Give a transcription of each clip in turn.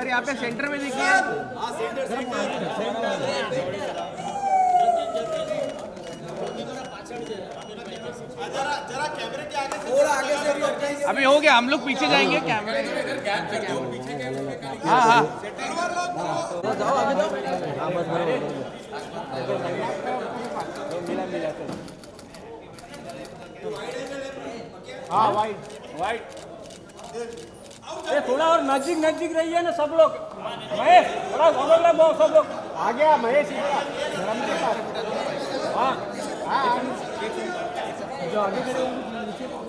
यहाँ पे सेंटर में देखिए। अभी हो गया, हम लोग पीछे जाएंगे कैमरे। हाँ हाँ जाओ आगे जाओ। हाँ वाइट वाइट। ये थोड़ा और नजदीक नजदीक रहिए ना सब लोग। महेश थोड़ा समझ लो सब लोग। आ गया महेश। हाँ हाँ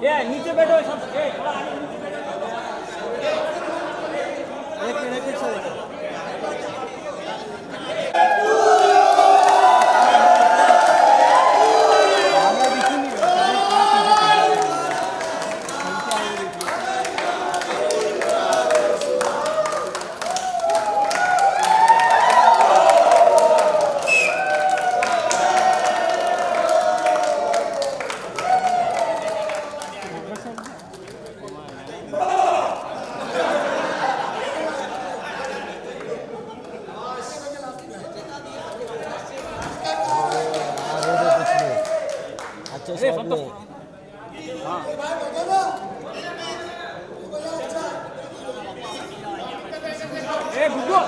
ये नीचे बैठो सब। थोड़ा आगे नीचे बैठो। एक मिनट से गुड्डो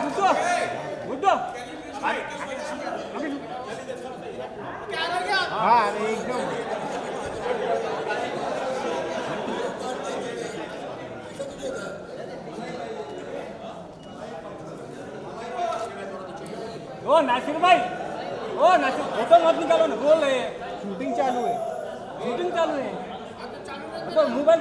गुड्डो गुड्डो। हाँ एकदम ओ नासिर भाई, ओ नासिर फोटो मत निकालो ना, बोल रहे हैं शूटिंग चालू है। शूटिंग चालू है तो मोबाइल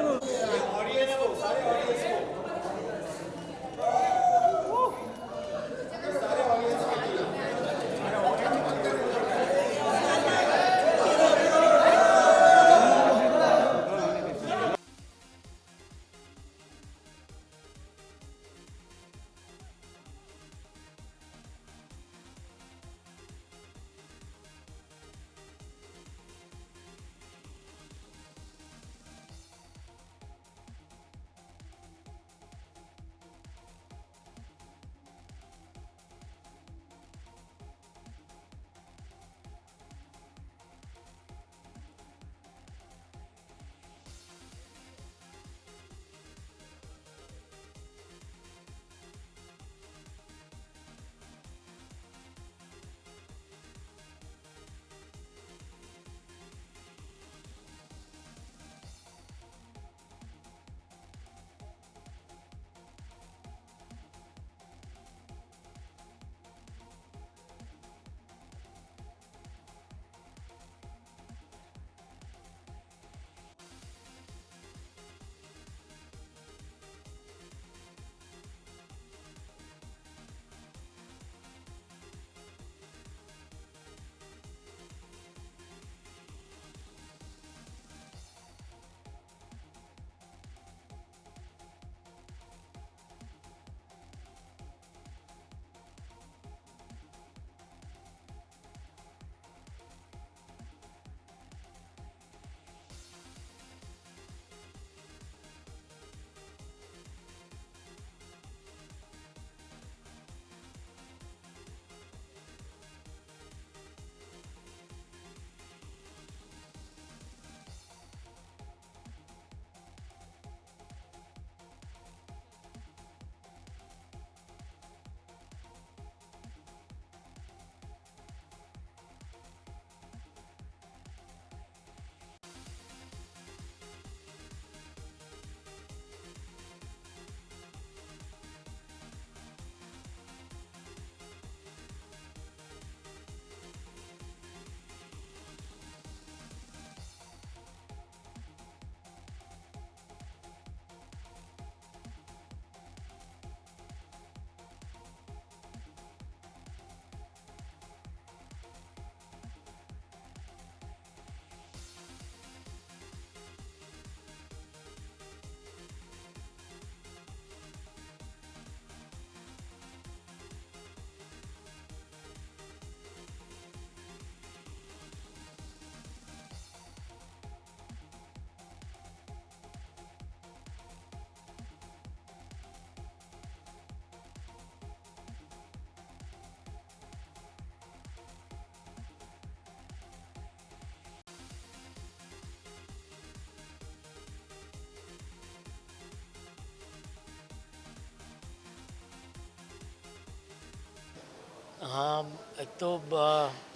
हाँ, एक तो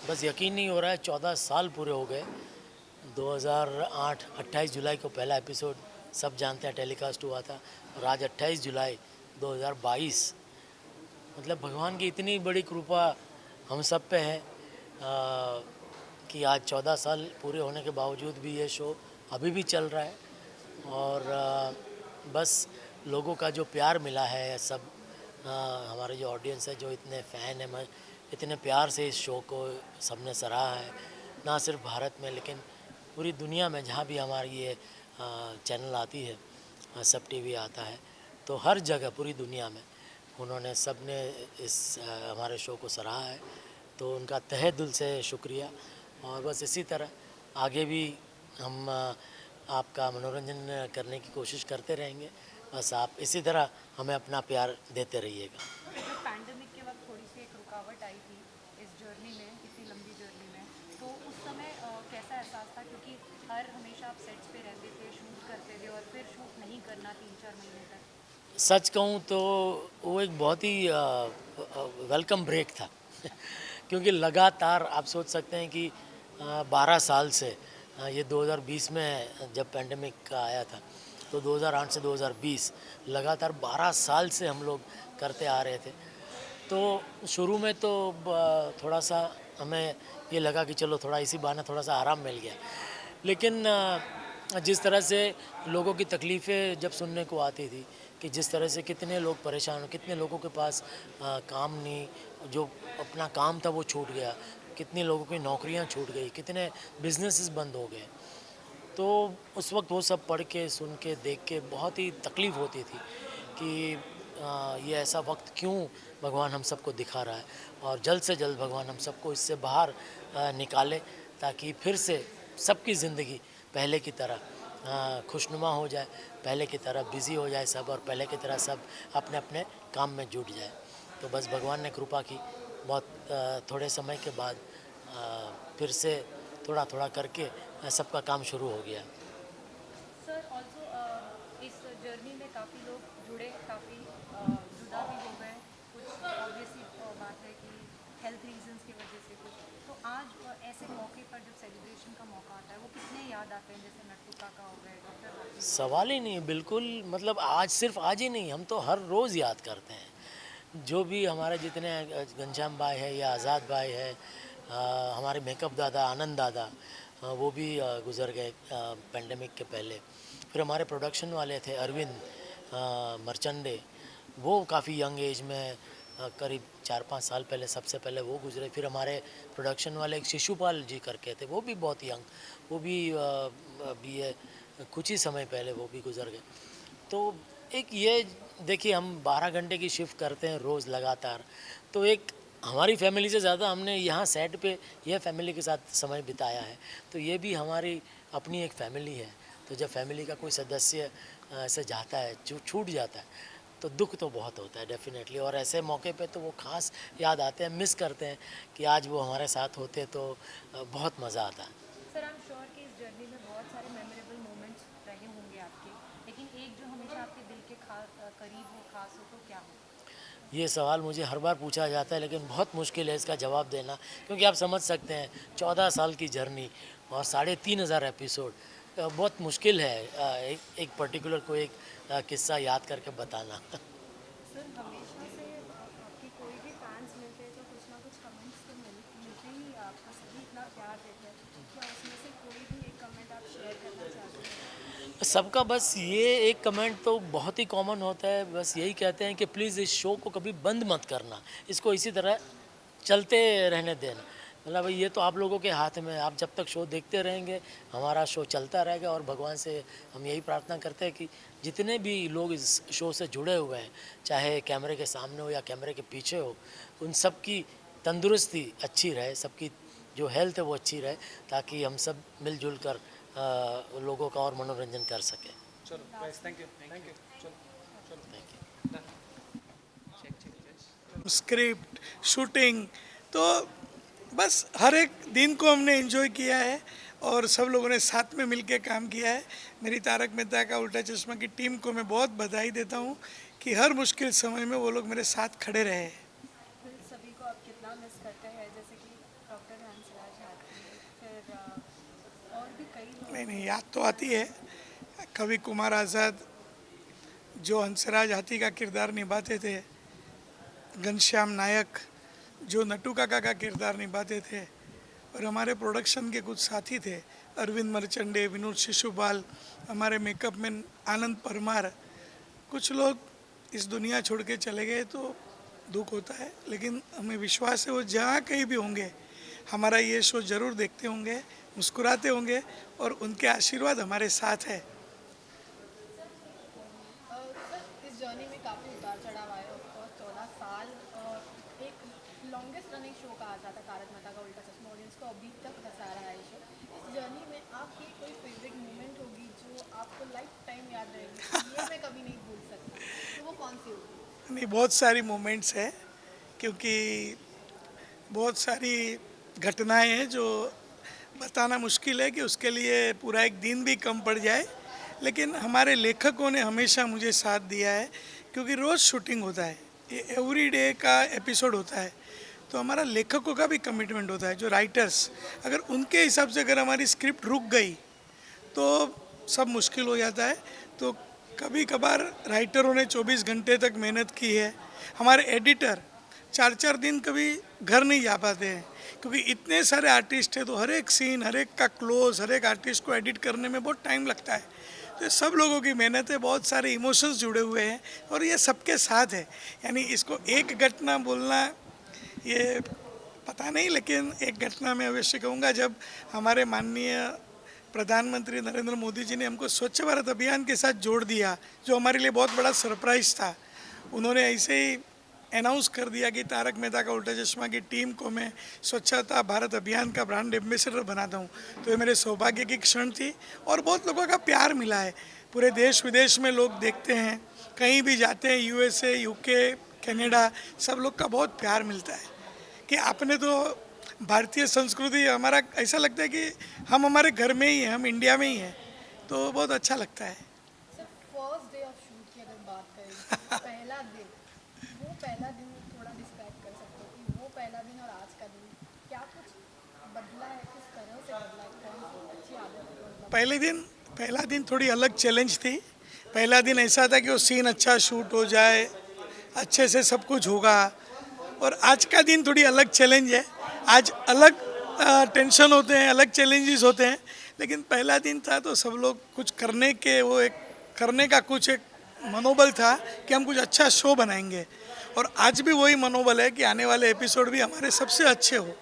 बस यकीन नहीं हो रहा है 14 साल पूरे हो गए। 2008 28 जुलाई को पहला एपिसोड सब जानते हैं टेलीकास्ट हुआ था और आज 28 जुलाई 2022 मतलब भगवान की इतनी बड़ी कृपा हम सब पे है कि आज 14 साल पूरे होने के बावजूद भी ये शो अभी भी चल रहा है और बस लोगों का जो प्यार मिला है सब हमारे जो ऑडियंस है जो इतने फ़ैन है मैं इतने प्यार से इस शो को सबने सराहा है ना सिर्फ भारत में लेकिन पूरी दुनिया में जहाँ भी हमारी ये चैनल आती है सब टीवी आता है तो हर जगह पूरी दुनिया में उन्होंने सब ने इस हमारे शो को सराहा है तो उनका तहे दिल से शुक्रिया और बस इसी तरह आगे भी हम आपका मनोरंजन करने की कोशिश करते रहेंगे बस आप इसी तरह हमें अपना प्यार देते रहिएगा। पैंडेमिक के वक्त थोड़ी सी एक रुकावट आई थी इस जर्नी में इतनी लंबी जर्नी में तो उस समय कैसा एहसास था क्योंकि हर हमेशा आप सेट्स पे रहते थे शूट करते थे और फिर शूट नहीं करना 3-4 महीने तक। सच कहूँ तो वो एक बहुत ही वेलकम ब्रेक था क्योंकि लगातार आप सोच सकते हैं कि 12 साल से ये 2020 में जब पैंडेमिक आया था तो 2008 से 2020 लगातार 12 साल से हम लोग करते आ रहे थे तो शुरू में तो थोड़ा सा हमें ये लगा कि चलो थोड़ा इसी बहाने थोड़ा सा आराम मिल गया लेकिन जिस तरह से लोगों की तकलीफ़ें जब सुनने को आती थी कि जिस तरह से कितने लोग परेशान हो कितने लोगों के पास काम नहीं जो अपना काम था वो छूट गया कितने लोगों की नौकरियां छूट गई कितने बिजनेसेस बंद हो गए तो उस वक्त वो सब पढ़ के सुन के देख के बहुत ही तकलीफ़ होती थी कि ये ऐसा वक्त क्यों भगवान हम सबको दिखा रहा है और जल्द से जल्द भगवान हम सबको इससे बाहर निकाले ताकि फिर से सबकी ज़िंदगी पहले की तरह खुशनुमा हो जाए पहले की तरह बिज़ी हो जाए सब और पहले की तरह सब अपने अपने काम में जुट जाए तो बस भगवान ने कृपा की बहुत थोड़े समय के बाद फिर से थोड़ा थोड़ा करके सबका काम शुरू हो गया। सर ऑल्सो इस जर्नी में काफ़ी लोग जुड़े काफ़ी जुदा भी हो गए कुछ ऑब्वियसली बात है कि हेल्थ रीजंस की वजह से कुछ तो आज ऐसे मौके पर जब सेलिब्रेशन का मौका आता है वो कितने याद आते हैं जैसे नट्टू काका हो गए डॉक्टर सवाल ही नहीं बिल्कुल मतलब आज सिर्फ आज ही नहीं हम तो हर रोज़ याद करते हैं जो भी हमारे जितने घनश्याम भाई है या आज़ाद भाई है हमारे मेकअप दादा आनंद दादा वो भी गुज़र गए पेंडेमिक के पहले फिर हमारे प्रोडक्शन वाले थे अरविंद मर्चंडे वो काफ़ी यंग एज में करीब 4-5 साल पहले सबसे पहले वो गुजरे फिर हमारे प्रोडक्शन वाले एक शिशुपाल जी करके थे वो भी बहुत यंग वो भी अभी कुछ ही समय पहले वो भी गुजर गए तो एक ये देखिए हम 12 घंटे की शिफ्ट करते हैं रोज़ लगातार तो एक हमारी फैमिली से ज़्यादा हमने यहाँ सेट पे यह फैमिली के साथ समय बिताया है तो ये भी हमारी अपनी एक फैमिली है तो जब फैमिली का कोई सदस्य ऐसे जाता है जो छूट जाता है तो दुख तो बहुत होता है डेफिनेटली और ऐसे मौके पे तो वो ख़ास याद आते हैं मिस करते हैं कि आज वो हमारे साथ होते तो बहुत मज़ा आता है। सर आई एम श्योर कि इस जर्नी में बहुत सारे मेमोरेबल मोमेंट्स रहे होंगे आपके लेकिन एक जो हमेशा आपके दिल के करीब हो खास हो तो क्या हो। ये सवाल मुझे हर बार पूछा जाता है लेकिन बहुत मुश्किल है इसका जवाब देना क्योंकि आप समझ सकते हैं 14 साल की जर्नी और 3,500 एपिसोड बहुत मुश्किल है एक पर्टिकुलर को एक किस्सा याद करके बताना। सर हमेशा से आपके कोई भी फैंस मिलते हैं तो कुछ ना कुछ कमेंट्स तो मिलते ही आपको सभी इतना प्यार देते हैं क्या उसमें से कोई भी एक कमेंट आप शेयर करना चाहते हैं। सबका बस ये एक कमेंट तो बहुत ही कॉमन होता है बस यही कहते हैं कि प्लीज़ इस शो को कभी बंद मत करना इसको इसी तरह चलते रहने देना मतलब भाई ये तो आप लोगों के हाथ में आप जब तक शो देखते रहेंगे हमारा शो चलता रहेगा और भगवान से हम यही प्रार्थना करते हैं कि जितने भी लोग इस शो से जुड़े हुए हैं चाहे कैमरे के सामने हो या कैमरे के पीछे हो उन सब की तंदुरुस्ती अच्छी रहे सबकी जो हेल्थ है वो अच्छी रहे ताकि हम सब मिलजुल कर लोगों का और मनोरंजन कर सकें। चलो गाइस थैंक यू चलो चलो थैंक यू। स्क्रिप्ट शूटिंग तो बस हर एक दिन को हमने एंजॉय किया है और सब लोगों ने साथ में मिलकर काम किया है। मेरी तारक मेहता का उल्टा चश्मा की टीम को मैं बहुत बधाई देता हूँ कि हर मुश्किल समय में वो लोग मेरे साथ खड़े रहे हैं। फिर सभी को आप कितना कितना मिस करते हैं, जैसे कि डॉक्टर हंसराज हाथी, फिर और भी कई लोग। नहीं, याद तो आती है। कवि कुमार आज़ाद जो हंसराज हाथी का किरदार निभाते थे, घनश्याम नायक जो नटू काका का किरदार निभाते थे, और हमारे प्रोडक्शन के कुछ साथी थे, अरविंद मर्चंडे, विनोद शिशुपाल, हमारे मेकअप मैन आनंद परमार। कुछ लोग इस दुनिया छोड़ के चले गए तो दुख होता है, लेकिन हमें विश्वास है वो जहाँ कहीं भी होंगे हमारा ये शो ज़रूर देखते होंगे, मुस्कुराते होंगे, और उनके आशीर्वाद हमारे साथ है। सर, इस जर्नी में काफ़ी उतार चढ़ाव आए। ऑफ कोर्स 14 साल एक लॉन्गेस्ट रनिंग शो कहा जाता है तारक मेहता का उल्टा चश्मा, ऑडियंस को अभी तक हंसा रहा है शो। इस जर्नी में आपकी कोई फेवरेट मोमेंट होगी जो आपको लाइफ टाइम याद रहेगी, ये मैं कभी नहीं भूल सकती, तो वो कौन सी होगी? नहीं, बहुत सारी मोमेंट्स है, क्योंकि बहुत सारी घटनाएं हैं जो बताना मुश्किल है कि उसके लिए पूरा एक दिन भी कम पड़ जाए। लेकिन हमारे लेखकों ने हमेशा मुझे साथ दिया है, क्योंकि रोज़ शूटिंग होता है, ये एवरी डे का एपिसोड होता है, तो हमारा लेखकों का भी कमिटमेंट होता है, जो राइटर्स, अगर उनके हिसाब से अगर हमारी स्क्रिप्ट रुक गई तो सब मुश्किल हो जाता है। तो कभी कभार राइटरों ने 24 घंटे तक मेहनत की है, हमारे एडिटर 4-4 दिन कभी घर नहीं जा पाते हैं, क्योंकि इतने सारे आर्टिस्ट हैं, तो हर एक सीन, हर एक का क्लोज, हर एक आर्टिस्ट को एडिट करने में बहुत टाइम लगता है। तो ये सब लोगों की मेहनत है, बहुत सारे इमोशंस जुड़े हुए हैं, और ये सबके साथ है। यानी इसको एक घटना बोलना ये पता नहीं, लेकिन एक घटना मैं अवश्य कहूँगा, जब हमारे माननीय प्रधानमंत्री नरेंद्र मोदी जी ने हमको स्वच्छ भारत अभियान के साथ जोड़ दिया, जो हमारे लिए बहुत बड़ा सरप्राइज़ था। उन्होंने ऐसे ही अनाउंस कर दिया कि तारक मेहता का उल्टा चश्मा की टीम को मैं स्वच्छता भारत अभियान का ब्रांड एम्बेसडर बनाता हूँ। तो ये मेरे सौभाग्य की क्षण थी, और बहुत लोगों का प्यार मिला है। पूरे देश विदेश में लोग देखते हैं, कहीं भी जाते हैं, USA, UK, कनाडा, सब लोग का बहुत प्यार मिलता है कि आपने तो भारतीय संस्कृति, हमारा ऐसा लगता है कि हम हमारे घर में ही हैं, हम इंडिया में ही हैं, तो बहुत अच्छा लगता है। Sir, first day of shoot की अगर बात करें, पहला दिन, वो पहला दिन थोड़ा डिस्क्राइब कर सकते हो कि वो पहला दिन और आज का दिन क्या कुछ बदला है, किस तरह से बदला है, कौन सी अच्छी आदत है? पहला दिन थोड़ी अलग चैलेंज थी। पहला दिन ऐसा था कि वो सीन अच्छा शूट हो जाए, अच्छे से सब कुछ होगा, और आज का दिन थोड़ी अलग चैलेंज है। आज अलग टेंशन होते हैं, अलग चैलेंजेस होते हैं, लेकिन पहला दिन था तो सब लोग कुछ करने के, वो एक करने का कुछ एक मनोबल था कि हम कुछ अच्छा शो बनाएंगे, और आज भी वही मनोबल है कि आने वाले एपिसोड भी हमारे सबसे अच्छे हो।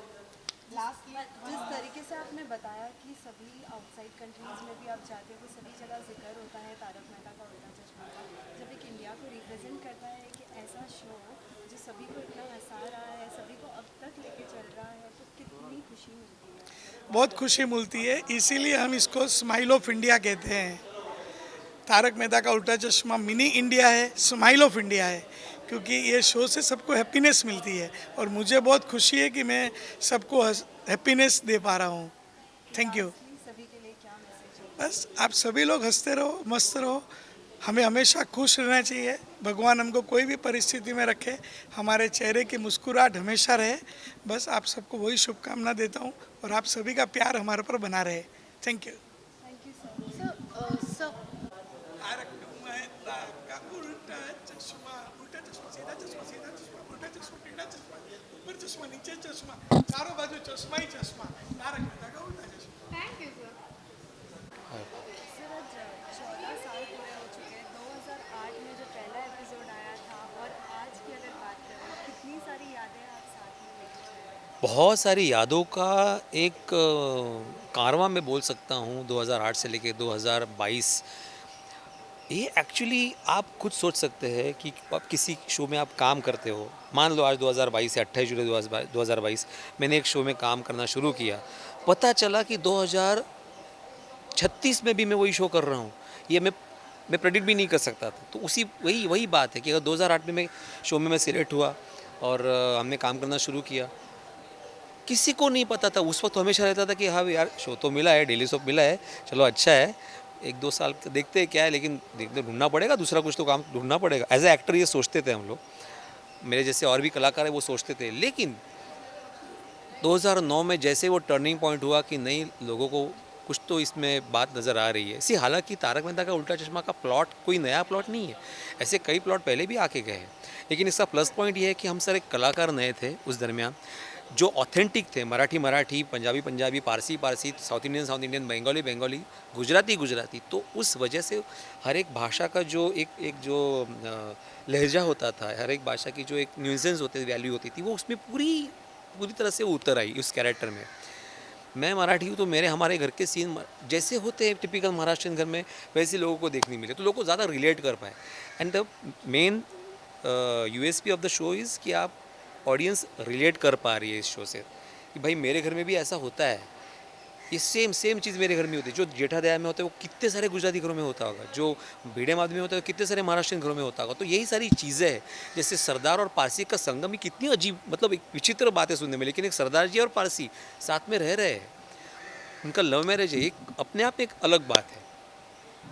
लास्ट जिस तरीके से आपने बताया कि सभी आउटसाइड कंट्रीज में भी आप जाते हो, सभी जगह जिक्र होता है तारक मेहता का उल्टा चश्मा का, जब एक इंडिया को रिप्रेजेंट करता है कि ऐसा शो जो सभी को इतना हंसा रहा है, सभी को अब तक लेके चल रहा है, तो कितनी खुशी मिलती है? बहुत खुशी मिलती है, इसीलिए हम इसको स्माइल ऑफ इंडिया कहते हैं। तारक मेहता का उल्टा चश्मा मिनी इंडिया है, स्माइल ऑफ इंडिया है, क्योंकि ये शो से सबको हैप्पीनेस मिलती है, और मुझे बहुत खुशी है कि मैं सबको हैप्पीनेस दे पा रहा हूँ। Thank you. सभी के लिए क्या मैसेज है? बस आप सभी लोग हंसते रहो, मस्त रहो, हमें हमेशा खुश रहना चाहिए। भगवान हमको कोई भी परिस्थिति में रखे, हमारे चेहरे की मुस्कुराहट हमेशा रहे। बस आप सबको वही शुभकामना देता हूँ, और आप सभी का प्यार हमारे पर बना रहे। Thank you. Thank you sir. Sir, Taarak Mehta Ka Ooltah चश्मा, उल्टा चश्मा, सीधा चश्मा, सीधा चश्मा, उल्टा चश्मा, टेढ़ा चश्मा, ऊपर चश्मा, नीचे चश्मा, चारों बाजू चश्मा ही चश्मा, तारक मेहता का उल्टा चश्मा। Thank you sir. सर आज 14 साल पूरे हो चुके हैं। 2008 में जो पहला एपिसोड आया था और आज की अगर बात करें, कितनी सारी यादें आप साथ में लेके चल रहे हैं? बहुत सारी यादों का एक कारवां मैं बोल सकता हूँ 2008 से लेके 2022। ये एक्चुअली आप खुद सोच सकते हैं कि आप किसी शो में आप काम करते हो, मान लो आज 2022 से 28 जुलाई 2022 मैंने एक शो में काम करना शुरू किया, पता चला कि 2036 में भी मैं वही शो कर रहा हूँ। ये मैं प्रेडिक्ट भी नहीं कर सकता था। तो वही बात है कि अगर 2008 में मैं शो में सिलेक्ट हुआ और हमने काम करना शुरू किया, किसी को नहीं पता था। उस वक्त हमेशा रहता था कि हाँ यार शो तो मिला है, डेली सोप मिला है, चलो अच्छा है, 1-2 साल देखते हैं क्या है, लेकिन देखते ढूंढना पड़ेगा, दूसरा कुछ तो काम ढूंढना पड़ेगा। एज ए एक्टर ये सोचते थे हम लोग, मेरे जैसे और भी कलाकार है वो सोचते थे। लेकिन 2009 में जैसे वो टर्निंग पॉइंट हुआ कि नहीं, लोगों को कुछ तो इसमें बात नज़र आ रही है। सी हालांकि तारक मेहता का उल्टा चश्मा का प्लॉट कोई नया प्लॉट नहीं है, ऐसे कई प्लॉट पहले भी आके गए हैं, लेकिन इसका प्लस पॉइंट ये है कि हम सारे कलाकार नए थे उस दरमियान, जो ऑथेंटिक थे, Marathi Marathi, Punjabi Punjabi, Parsi Parsi, south Indian, Bengali Bengali, Gujarati Gujarati. तो उस वजह से हर एक भाषा का जो एक जो लहजा होता था, हर एक भाषा की जो एक न्यूसेंस होते थे, वैल्यू होती थी, वो उसमें पूरी पूरी तरह से उतर आई उस कैरेक्टर में। मैं मराठी हूँ तो हमारे घर के सीन जैसे होते हैं टिपिकल महाराष्ट्रियन घर में, वैसे लोगों को देखने मिले, तो लोगों को ज़्यादा रिलेट कर पाए। And the main USP of the show is कि आप ऑडियंस रिलेट कर पा रही है इस शो से, कि भाई मेरे घर में भी ऐसा होता है, ये सेम चीज़ मेरे घर में होती है। जो जेठादया में होता है वो कितने सारे गुजराती घरों में होता होगा, जो भिड़े माधवी में होता है वो कितने सारे महाराष्ट्रियन घरों में होता होगा। तो यही सारी चीज़ें हैं, जैसे सरदार और पारसी का संगम, ही कितनी अजीब, मतलब एक विचित्र बातें सुनने में, लेकिन एक सरदार जी और पारसी साथ में रह रहे हैं, उनका लव मैरिज है, एक अपने आप में एक अलग बात है।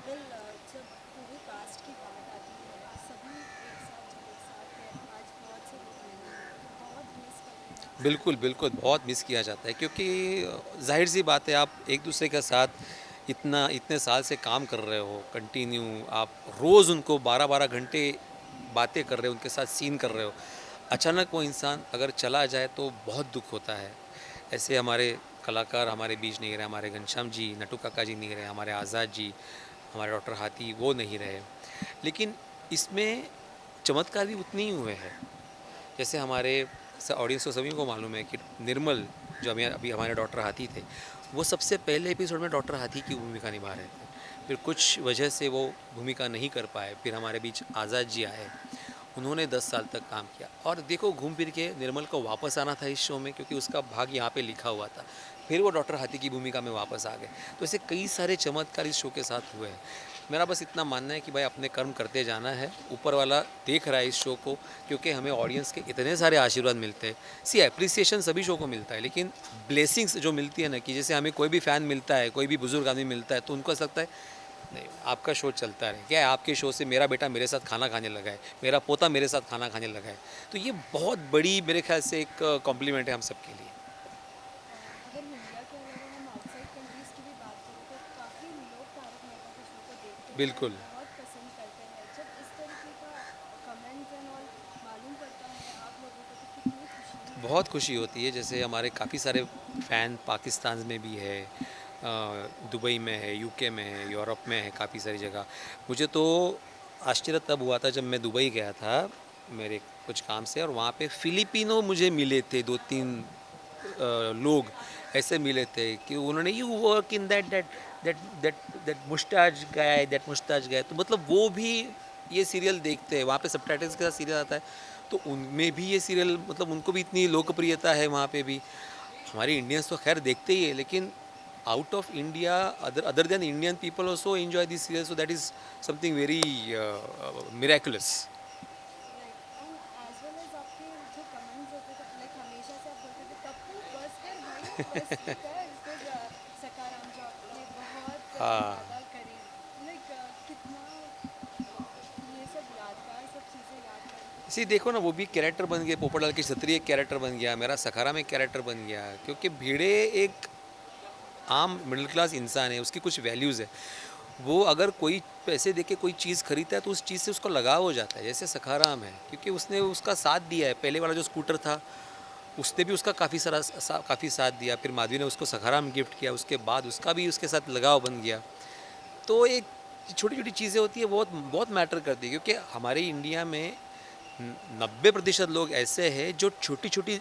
जब पूरे कास्ट की बात आती है, सभी एक साथ हैं, आज बहुत से लोग नहीं हैं, बहुत मिस करते हैं। बिल्कुल बिल्कुल, बहुत मिस किया जाता है, क्योंकि जाहिर सी बात है, आप एक दूसरे के साथ इतने साल से काम कर रहे हो कंटिन्यू, आप रोज़ उनको 12-12 घंटे बातें कर रहे हो, उनके साथ सीन कर रहे हो, अचानक वो इंसान अगर चला जाए तो बहुत दुख होता है। ऐसे हमारे कलाकार हमारे बीच नहीं रहे, हमारे घनश्याम जी, नटू काका जी नहीं रहे, हमारे आज़ाद जी, हमारे डॉक्टर हाथी वो नहीं रहे, लेकिन इसमें चमत्कार भी उतनी ही हुए हैं। जैसे हमारे ऑडियंस को सभी को मालूम है कि निर्मल जो अभी हमारे डॉक्टर हाथी थे, वो सबसे पहले एपिसोड में डॉक्टर हाथी की भूमिका निभा रहे थे, फिर कुछ वजह से वो भूमिका नहीं कर पाए, फिर हमारे बीच आज़ाद जी आए, उन्होंने 10 साल तक काम किया, और देखो घूम फिर के निर्मल को वापस आना था इस शो में, क्योंकि उसका भाग यहाँ पे लिखा हुआ था, फिर वो डॉक्टर हाथी की भूमिका में वापस आ गए। तो ऐसे कई सारे चमत्कार इस शो के साथ हुए हैं। मेरा बस इतना मानना है कि भाई अपने कर्म करते जाना है, ऊपर वाला देख रहा है इस शो को, क्योंकि हमें ऑडियंस के इतने सारे आशीर्वाद मिलते हैं। सी अप्रिसिएशन सभी शो को मिलता है, लेकिन ब्लेसिंग्स जो मिलती है ना, कि जैसे हमें कोई भी फ़ैन मिलता है, कोई भी बुजुर्ग आदमी मिलता है, तो उनको ऐसा लगता है नहीं, आपका शो चलता रहे, क्या है आपके शो से मेरा बेटा मेरे साथ खाना खाने लगा है, मेरा पोता मेरे साथ खाना खाने लगा है। तो ये बहुत बड़ी मेरे ख्याल से एक कॉम्प्लीमेंट है हम सब के लिए। अगर इंडिया के अलावा हम आउटसाइड कंट्रीज़ की भी बात करें तो काफ़ी लोग तारक मेहता के शो को देखते हैं, बिल्कुल। बहुत पसंद करते हैं। जब इस तरीके का कमेंट्स एंड ऑल मालूम पड़ता है आप लोगों को, तो कितनी खुशी बहुत खुशी होती है। जैसे हमारे काफ़ी सारे फ़ैन पाकिस्तान में भी है, दुबई में है, यूके में है, यूरोप में है, काफ़ी सारी जगह। मुझे तो आश्चर्य तब हुआ था जब मैं दुबई गया था मेरे कुछ काम से, और वहाँ पे फ़िलिपिनो मुझे मिले थे 2-3 लोग ऐसे मिले थे कि उन्होंने यू वर्क इन दैट मुस्ताज गाय, तो मतलब वो भी ये सीरियल देखते हैं, वहाँ पे सबटाइटल्स के साथ सीरियल आता है, तो उनमें भी ये सीरियल, मतलब उनको भी इतनी लोकप्रियता है वहाँ पे भी। हमारे इंडियंस तो खैर देखते ही है, लेकिन out of India other than Indian people also enjoy this serial, so that is something very miraculous. And as well as आपके जो कमेंट्स होते थे, लाइक हमेशा से आप बोलते थे पप्पू बस कर भाई, बस कर, फिर सकाराम जो आपने बहुत ज़्यादा करी, लाइक कितना ये सब यादगार सब चीज़ें याद करके। इसी देखो ना, वो भी कैरेक्टर बन गए, पोपटलाल की छतरी एक कैरेक्टर बन गया, मेरा सखारा में एक कैरेक्टर बन गया, क्योंकि भिड़े एक आम मिडिल क्लास इंसान है, उसकी कुछ वैल्यूज़ है, वो अगर कोई पैसे देके कोई चीज़ खरीदता है तो उस चीज़ से उसको लगाव हो जाता है। जैसे सखाराम है, क्योंकि उसने उसका साथ दिया है, पहले वाला जो स्कूटर था उसने भी उसका काफ़ी साथ दिया, फिर माधवी ने उसको सखाराम गिफ्ट किया, उसके बाद उसका भी उसके साथ लगाव बन गया। तो एक छोटी छोटी चीज़ें होती है, बहुत बहुत मैटर करती है, क्योंकि हमारे इंडिया में 90% लोग ऐसे हैं जो छोटी छोटी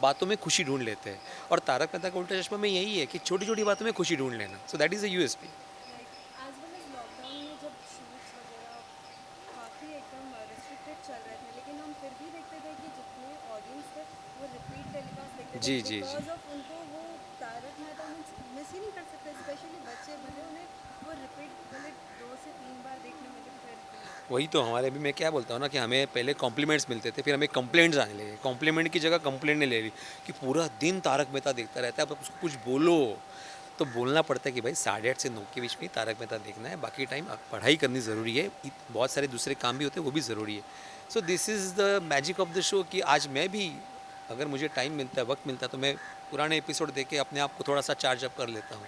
बातों में खुशी ढूंढ लेते हैं, और तारक मेहता का उल्टा चश्मा में यही है कि छोटी छोटी बातों में खुशी ढूंढ लेना, so that is a USP. Like as well as lockdown में जब शूट्स वगैरह काफ़ी एकदम रिस्ट्रिक्टेड चल रहे थे, लेकिन हम फिर भी देखते थे कि जितने ऑडियंस थे वो रिपीट टेलीकास्ट देखते थे, जी, जी, जी। बिकॉज ऑफ उनको वो तारक मेहता मिस ही नहीं कर सकते, स्पेशली बच्चे भले उन्हें वो रिपीट भले 2 से 3 बार देखने मिले फिर भी। वही तो हमारे भी, मैं क्या बोलता हूँ ना, कि हमें पहले कॉम्प्लीमेंट्स मिलते थे, फिर हमें कंप्लेंट्स आने लगे, कॉम्प्लीमेंट की जगह कंप्लेंट ने ले ली कि पूरा दिन तारक मेहता देखता रहता है, अब उसको कुछ बोलो, तो बोलना पड़ता है कि भाई 8:30 से 9 के बीच में तारक मेहता देखना है, बाकी टाइम पढ़ाई करनी ज़रूरी है, बहुत सारे दूसरे काम भी होते हैं, वो भी ज़रूरी है। So this is the magic of the show, कि आज मैं भी अगर मुझे टाइम मिलता है, वक्त मिलता है, तो मैं पुराने एपिसोड देख के अपने आप को थोड़ा सा चार्ज अप कर लेता हूँ,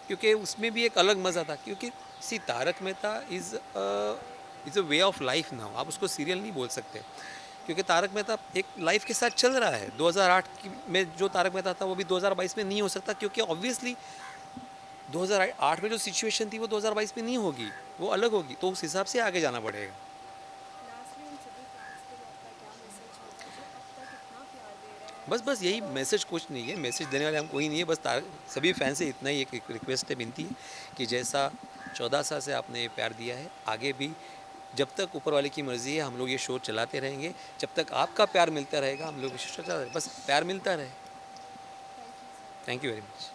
क्योंकि उसमें भी एक अलग मज़ा था। क्योंकि see Tarak Mehta is a way of life now, आप उसको सीरियल नहीं बोल सकते, क्योंकि तारक मेहता एक लाइफ के साथ चल रहा है। 2008 में जो तारक मेहता था वो भी 2022 में नहीं हो सकता, क्योंकि ऑब्वियसली 2008 में जो सिचुएशन थी वो 2022 में नहीं होगी, वो अलग होगी, तो उस हिसाब से आगे जाना पड़ेगा। बस यही मैसेज, कुछ नहीं है, मैसेज देने वाले हम कोई नहीं है, बस सभी फैन से इतना ही एक रिक्वेस्ट है, विनती है कि जैसा 14 साल से आपने प्यार दिया है, आगे भी जब तक ऊपर वाले की मर्ज़ी है हम लोग ये शो चलाते रहेंगे। जब तक आपका प्यार मिलता रहेगा हम लोग ये शो चलाते रहेंगे, बस प्यार मिलता रहे। Thank you very much.